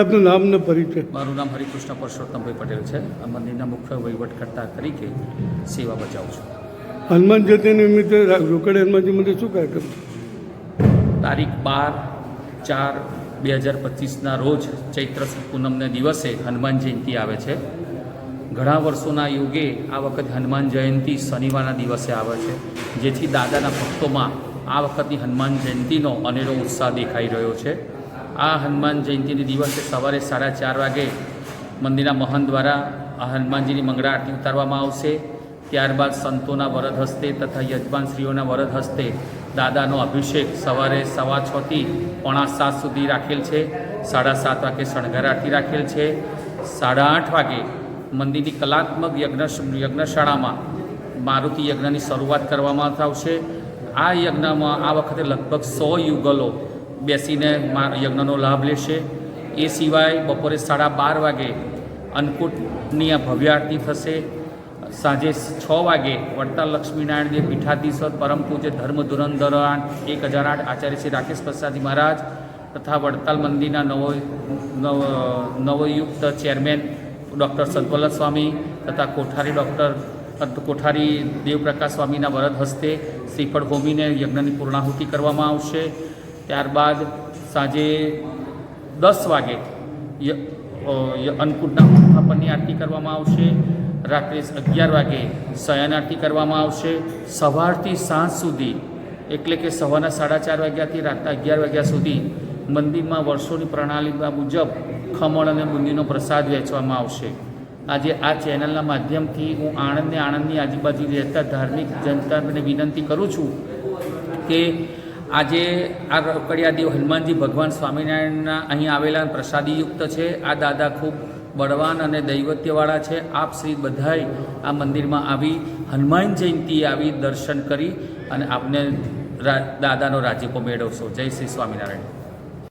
આપનું નામ ને પરિચય? મારું નામ હરિકૃષ્ણ પરસોત્તમભાઈ પટેલ છે. આ મંદિરના મુખ્ય વહીવટકર્તા તરીકે સેવા બજાવું છું. હનુમાન જયંતિ નિમિત્તે રોકડ હનુમાનજી મંદિર શું કાર્યક્રમ છે? તારીખ 12/4/2025ના રોજ ચૈત્ર સુદ પૂનમને દિવસે હનુમાન જયંતિ આવે છે. ઘણા વર્ષોના યુગે આ વખતે હનુમાન જયંતિ શનિવારના દિવસે આવે છે, જેથી દાદાના ભક્તોમાં આ વખતની હનુમાન જયંતિનો અનેરો ઉત્સાહ દેખાઈ રહ્યો છે. આ હનુમાન જયંતિના દિવસે સવારે 4:30 વાગે મંદિરના મહંત દ્વારા આ હનુમાનજીની મંગળા આરતી ઉતારવામાં આવશે. ત્યારબાદ સંતોના વરદ હસ્તે તથા યજમાનશ્રીઓના વરદ હસ્તે દાદાનો અભિષેક સવારે 6:15 થી 7:45 સુધી રાખેલ છે. 7:30 વાગે શણગાર આરતી રાખેલ છે. 8:30 વાગે મંદિરની કલાત્મક યજ્ઞશાળામાં મારુતિ યજ્ઞની શરૂઆત કરવામાં આવશે. આ યજ્ઞમાં આ વખતે લગભગ 100 યુગલો બેસીને યજ્ઞનો લાભ લેશે. એ સિવાય બપોરે 12:30 વાગે અન્નકૂટની આ ભવ્ય આરતી થશે. સાંજે 6 વાગે વડતાલ લક્ષ્મીનારાયણ દેવ પીઠાધીશ્વર પરમ પૂજ્ય ધર્મ ધુરંધર 1008 આચાર્ય શ્રી રાકેશ પ્રસાદજી મહારાજ તથા વડતાલ મંદિરના નવયુક્ત ચેરમેન ડૉક્ટર સદવલ્લભ સ્વામી તથા કોઠારી દેવપ્રકાશ સ્વામીના વરદ હસ્તે શ્રીફળ હોમીને યજ્ઞની પૂર્ણાહુતિ કરવામાં આવશે. ત્યારબાદ સાંજે 10 વાગે અન્નકૂટના સ્થાપનની આરતી કરવામાં આવશે. રાત્રે 11 વાગે શયન આરતી કરવામાં આવશે. સવારથી સાંજ સુધી એટલે કે સવારના 4:30 વાગ્યાથી રાતના 11 વાગ્યા સુધી મંદિરમાં વર્ષોની પ્રણાલી મુજબ ખમણ અને બુંદીનો પ્રસાદ વહેંચવામાં આવશે. આજે આ ચેનલના માધ્યમથી હું આણંદની આજુબાજુ રહેતા ધાર્મિક જનતાને વિનંતી કરું છું કે આજે આ રોકડિયા દેવ હનુમાનજી ભગવાન સ્વામિનારાયણના અહીં આવેલા પ્રસાદીયુક્ત છે. આ દાદા ખૂબ બળવાન અને દૈવત્યવાળા છે. આપ શ્રી બધાય આ મંદિરમાં આવી હનુમાન જયંતિએ આવી દર્શન કરી અને આપને દાદાનો રાજીપો મેળવશો. જય શ્રી સ્વામિનારાયણ.